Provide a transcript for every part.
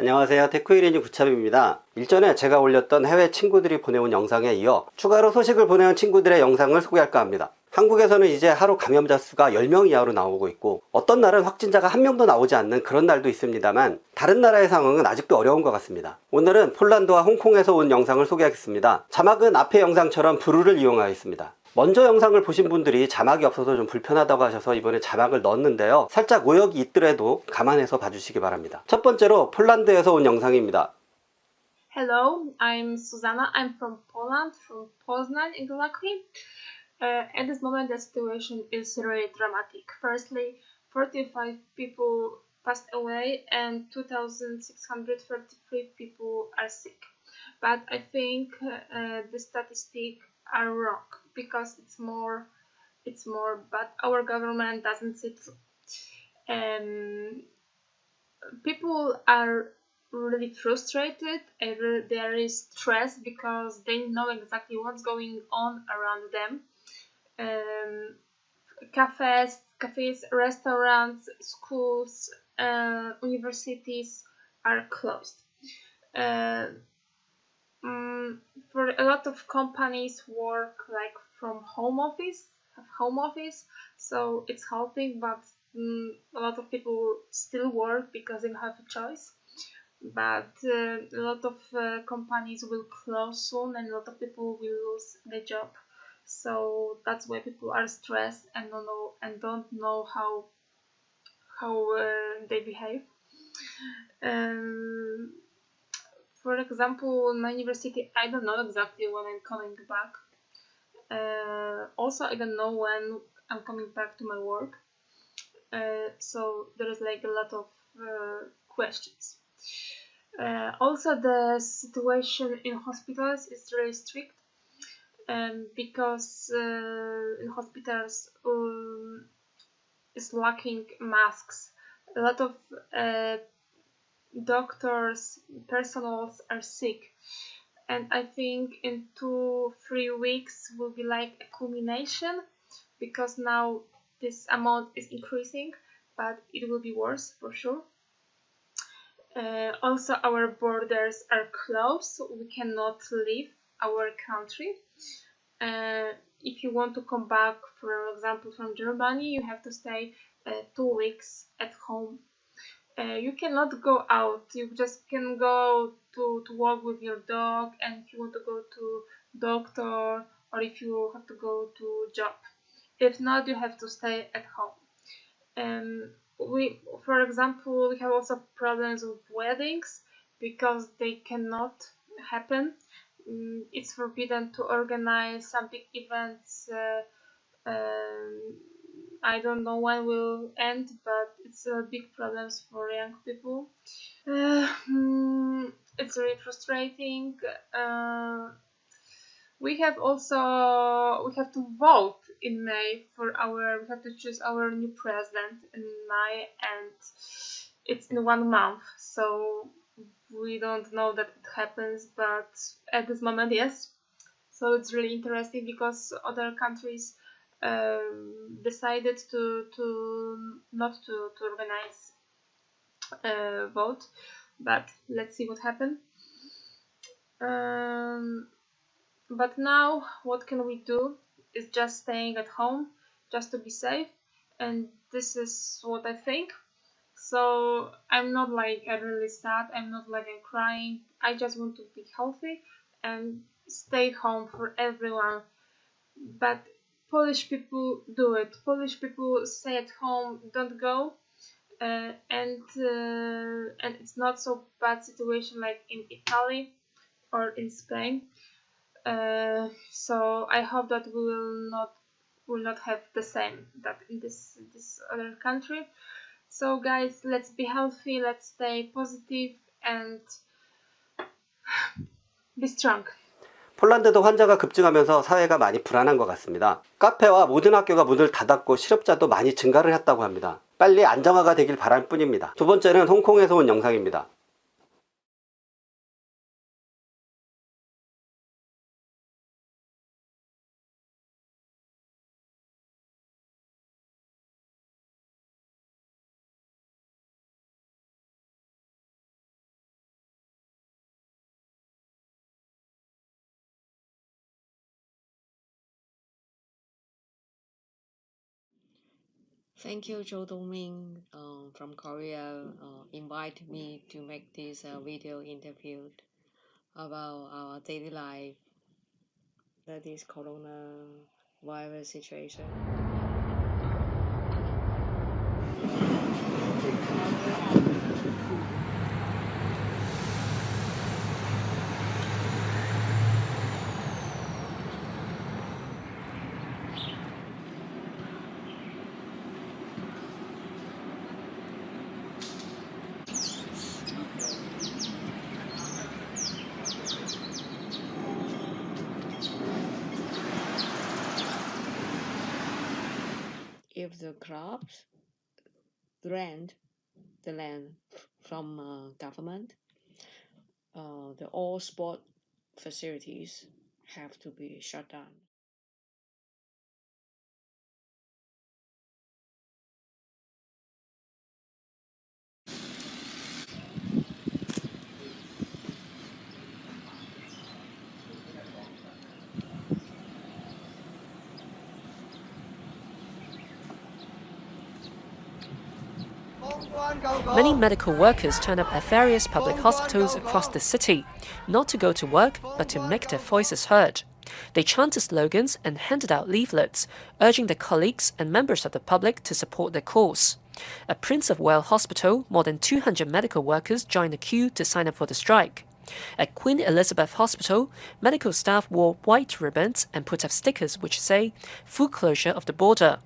안녕하세요. 테크일인지 구참입니다. 일전에 제가 올렸던 해외 친구들이 보내온 영상에 이어 추가로 소식을 보내온 친구들의 영상을 소개할까 합니다. 한국에서는 이제 하루 감염자 수가 10명 이하로 나오고 있고, 어떤 날은 확진자가 1명도 나오지 않는 그런 날도 있습니다만, 다른 나라의 상황은 아직도 어려운 것 같습니다. 오늘은 폴란드와 홍콩에서 온 영상을 소개하겠습니다. 자막은 앞의 영상처럼 브루를 이용하였습니다. 먼저 영상을 보신 분들이 자막이 없어서 좀 불편하다고 하셔서 이번에 자막을 넣었는데요, 살짝 오역이 있더라도 감안해서 봐주시기 바랍니다. 첫 번째로 폴란드에서 온 영상입니다. Hello, I'm Susanna. I'm from Poland, from Poznań exactly. At this moment, the situation is really dramatic. Firstly, 45 people passed away and 2,633 people are sick. But I think the statistics are wrong because it's more, but our government doesn't see through. People are really frustrated and there is stress because they know exactly what's going on around them. Cafes, restaurants, schools, universities are closed. For a lot of companies work like from home office, so it's helping, but a lot of people still work because they have a choice. But a lot of companies will close soon and a lot of people will lose their job. So that's why people are stressed and don't know how they behave. For example, in my university, I don't know exactly when I'm coming back. Also, I don't know when I'm coming back to my work. So there is like a lot of questions. Also, the situation in hospitals is really strict. Because in hospitals is lacking masks. A lot of doctors, personals are sick, and I think in 2-3 weeks will be like a culmination, because now this amount is increasing, but it will be worse for sure. Also, our borders are closed, so we cannot leave our country. If you want to come back, for example, from Germany, you have to stay 2 weeks at home. You cannot go out. You just can go to walk with your dog, and if you want to go to doctor, or if you have to go to job. If not, you have to stay at home. For example, we have also problems with weddings because they cannot happen. It's forbidden to organize some big events. I don't know when will end, but it's a big problems for young people. It's really frustrating. We have to vote in May we have to choose our new president in May, and it's in 1 month, so we don't know that it happens, but at this moment, yes. So it's really interesting because other countries decided to not to organize a vote, but let's see what happens. But now, what can we do? Is just staying at home, just to be safe, and this is what I think. So I'm not like I'm really sad, I'm not like I'm crying, I just want to be healthy and stay home for everyone. But Polish people do it. Polish people stay at home, don't go, and it's not so bad situation like in Italy or in Spain. So I hope that we will not have the same that in this other country. So guys, let's be healthy, let's stay positive and be strong. 폴란드도 환자가 급증하면서 사회가 많이 불안한 것 같습니다. 카페와 모든 학교가 문을 닫았고 실업자도 많이 증가를 했다고 합니다. 빨리 안정화가 되길 바랄 뿐입니다. 두 번째는 홍콩에서 온 영상입니다. Thank you, Jo Dongming from Korea, invite me to make this video interview about our daily life, that is coronavirus situation. If the clubs rent the land from government, the all sport facilities have to be shut down. Many medical workers turn up at various public hospitals across the city, not to go to work, but to make their voices heard. They chanted slogans and handed out leaflets, urging their colleagues and members of the public to support their cause. At Prince of Wales Hospital, more than 200 medical workers joined the queue to sign up for the strike. At Queen Elizabeth Hospital, medical staff wore white ribbons and put up stickers which say, "Full closure of the border."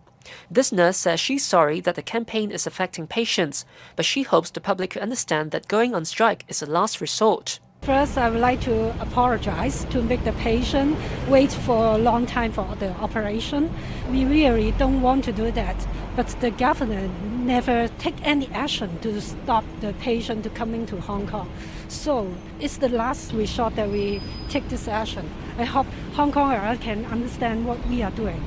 This nurse says she's sorry that the campaign is affecting patients, but she hopes the public could understand that going on strike is a last resort. First, I would like to apologize to make the patient wait for a long time for the operation. We really don't want to do that, but the government never take any action to stop the patient to coming to Hong Kong. So it's the last resort that we take this action. I hope Hong Kongers can understand what we are doing.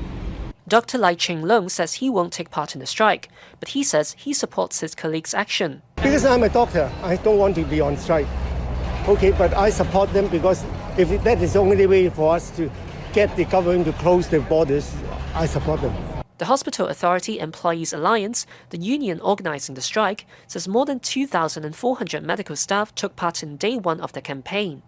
Dr. Lai Ching-lung says he won't take part in the strike, but he says he supports his colleagues' action. Because I'm a doctor, I don't want to be on strike. Okay, but I support them because if that is the only way for us to get the government to close the borders, I support them. The Hospital Authority Employees Alliance, the union organizing the strike, says more than 2,400 medical staff took part in day one of the campaign.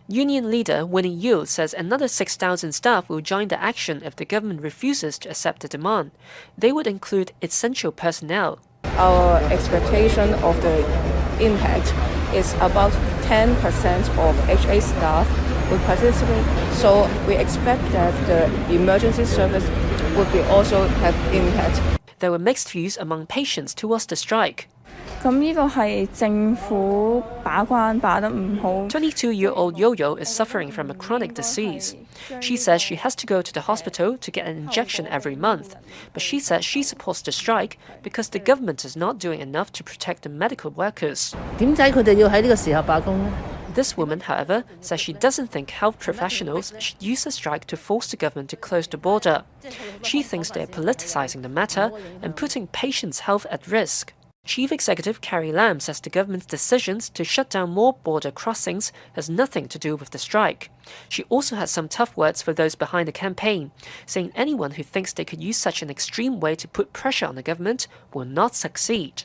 Union leader Winnie Yu says another 6,000 staff will join the action if the government refuses to accept the demand. They would include essential personnel. Our expectation of the impact is about 10% of HA staff will participate. So we expect that the emergency service would be also have impact. There were mixed views among patients towards the strike. 22-year-old Yo-Yo is suffering from a chronic disease. She says she has to go to the hospital to get an injection every month, but she says she supports the strike because the government is not doing enough to protect the medical workers. This woman, however, says she doesn't think health professionals should use the strike to force the government to close the border. She thinks they are politicizing the matter and putting patients' health at risk. Chief Executive Carrie Lam says the government's decisions to shut down more border crossings has nothing to do with the strike. She also had some tough words for those behind the campaign, saying anyone who thinks they could use such an extreme way to put pressure on the government will not succeed.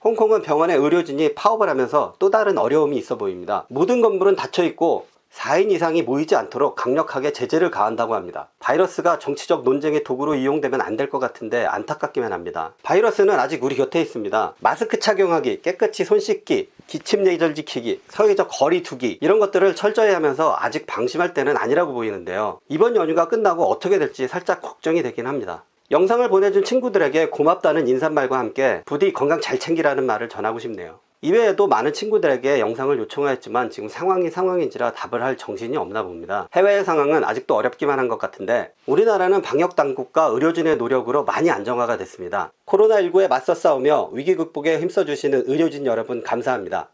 홍콩은 병원의 의료진이 파업을 하면서 또 다른 어려움이 있어 보입니다. 모든 건물은 닫혀 있고 4인 이상이 모이지 않도록 강력하게 제재를 가한다고 합니다. 바이러스가 정치적 논쟁의 도구로 이용되면 안 될 것 같은데 안타깝기만 합니다. 바이러스는 아직 우리 곁에 있습니다. 마스크 착용하기, 깨끗이 손 씻기, 기침 예절 지키기, 사회적 거리 두기 이런 것들을 철저히 하면서 아직 방심할 때는 아니라고 보이는데요. 이번 연휴가 끝나고 어떻게 될지 살짝 걱정이 되긴 합니다. 영상을 보내준 친구들에게 고맙다는 인사말과 함께 부디 건강 잘 챙기라는 말을 전하고 싶네요. 이외에도 많은 친구들에게 영상을 요청하였지만 지금 상황이 상황인지라 답을 할 정신이 없나 봅니다. 해외의 상황은 아직도 어렵기만 한 것 같은데 우리나라는 방역당국과 의료진의 노력으로 많이 안정화가 됐습니다. 코로나19에 맞서 싸우며 위기 극복에 힘써주시는 의료진 여러분 감사합니다.